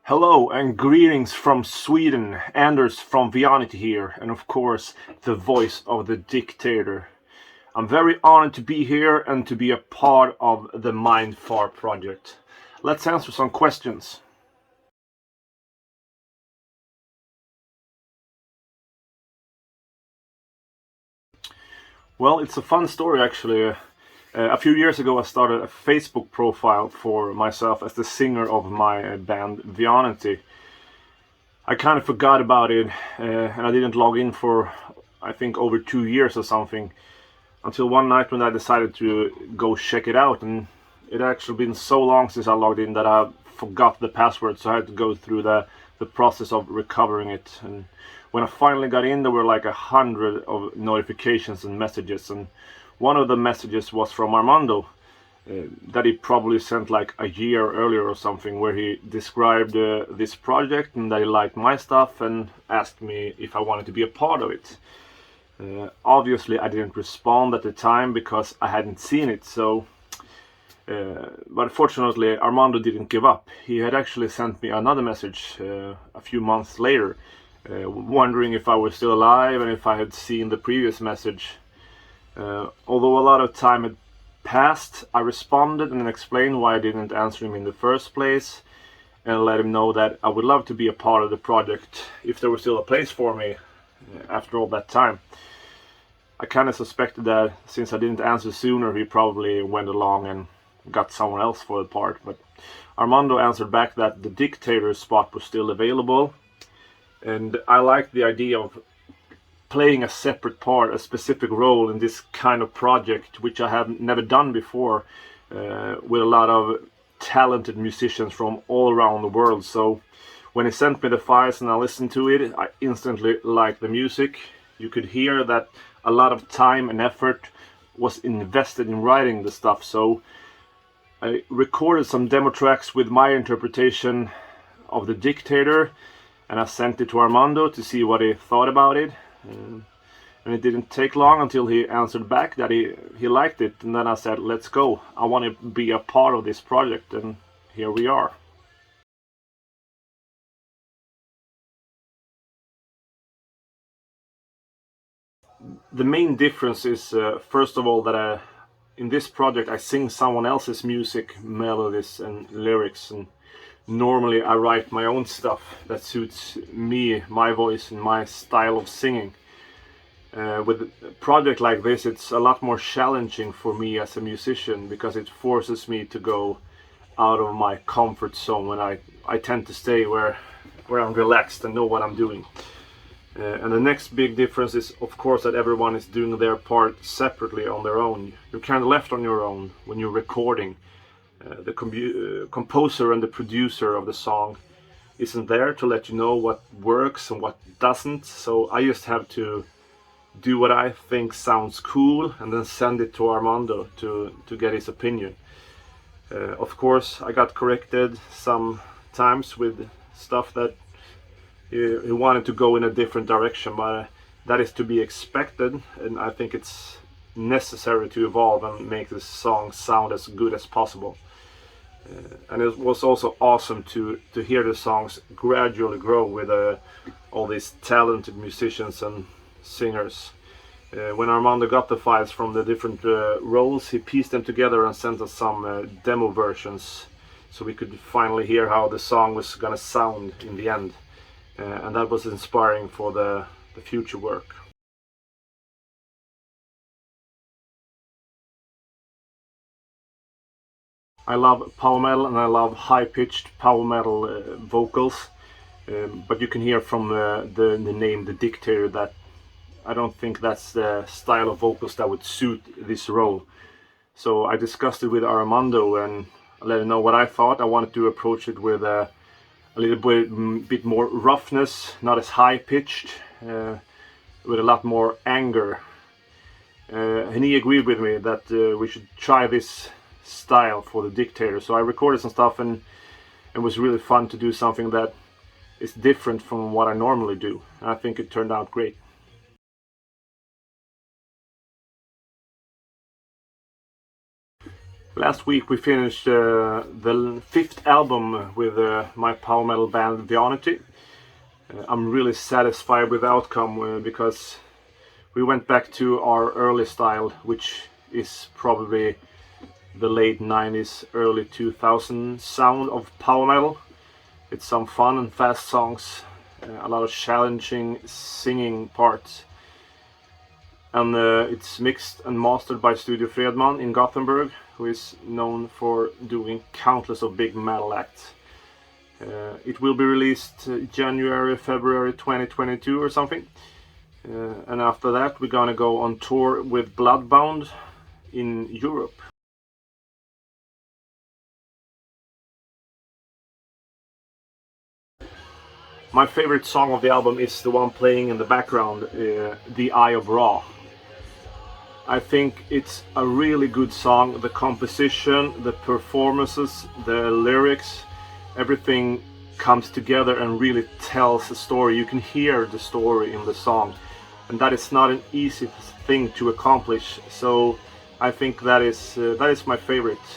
Hello and greetings from Sweden, Anders from Veonity here, and of course, the voice of the Dictator. I'm very honored to be here and to be a part of the Mindfar project. Let's answer some questions. Well, it's a fun story actually. A few years ago, I started a Facebook profile for myself as the singer of my band Veonity. I kind of forgot about it, and I didn't log in for I think over 2 years or something, until one night when I decided to go check it out. And it actually been so long since I logged in that I forgot the password, so I had to go through the process of recovering it. And when I finally got in, there were like 100 of notifications and messages, and one of the messages was from Armando, that he probably sent like a year earlier or something, where he described this project and that he liked my stuff and asked me if I wanted to be a part of it. Obviously, I didn't respond at the time because I hadn't seen it. But fortunately, Armando didn't give up. He had actually sent me another message a few months later, wondering if I was still alive and if I had seen the previous message. Although a lot of time had passed, I responded and explained why I didn't answer him in the first place, and let him know that I would love to be a part of the project if there was still a place for me after all that time. I kind of suspected that since I didn't answer sooner, he probably went along and got someone else for the part, but Armando answered back that the Dictator spot was still available, and I liked the idea of playing a separate part, a specific role in this kind of project, which I have never done before, with a lot of talented musicians from all around the world. So when he sent me the files and I listened to it, I instantly liked the music. You could hear that a lot of time and effort was invested in writing the stuff. So I recorded some demo tracks with my interpretation of the Dictator, and I sent it to Armando to see what he thought about it. And it didn't take long until he answered back that he liked it, and then I said, let's go. I want to be a part of this project, and here we are. The main difference is, first of all, that in this project I sing someone else's music, melodies and lyrics, and normally I write my own stuff that suits me, my voice and my style of singing. With a project like this, it's a lot more challenging for me as a musician because it forces me to go out of my comfort zone, when I tend to stay where I'm relaxed and know what I'm doing. And the next big difference is, of course, that everyone is doing their part separately on their own. You're kind of left on your own when you're recording. The composer and the producer of the song isn't there to let you know what works and what doesn't, so I just have to do what I think sounds cool and then send it to Armando to get his opinion. Of course, I got corrected sometimes with stuff that he wanted to go in a different direction, but that is to be expected, and I think it's necessary to evolve and make this song sound as good as possible. And it was also awesome to hear the songs gradually grow with all these talented musicians and singers. When Armando got the files from the different roles, he pieced them together and sent us some demo versions, so we could finally hear how the song was gonna sound in the end. And that was inspiring for the future work. I love power metal and I love high-pitched power metal vocals, but you can hear from the name, the Dictator, that I don't think that's the style of vocals that would suit this role. So I discussed it with Armando and let him know what I thought. I wanted to approach it with a little bit more roughness, not as high-pitched, with a lot more anger. And he agreed with me that we should try this style for the Dictator. So I recorded some stuff, and it was really fun to do something that is different from what I normally do. And I think it turned out great. Last week we finished the fifth album with my power metal band Veonity. I'm really satisfied with the outcome because we went back to our early style, which is probably the late 90s, early 2000s sound of power metal. It's some fun and fast songs, a lot of challenging singing parts. And it's mixed and mastered by Studio Fredman in Gothenburg, who is known for doing countless of big metal acts. It will be released January, February 2022 or something. And after that we're gonna go on tour with Bloodbound in Europe. My favorite song of the album is the one playing in the background, The Eye of Ra. I think it's a really good song. The composition, the performances, the lyrics, everything comes together and really tells a story. You can hear the story in the song, and that is not an easy thing to accomplish. So I think that is my favorite.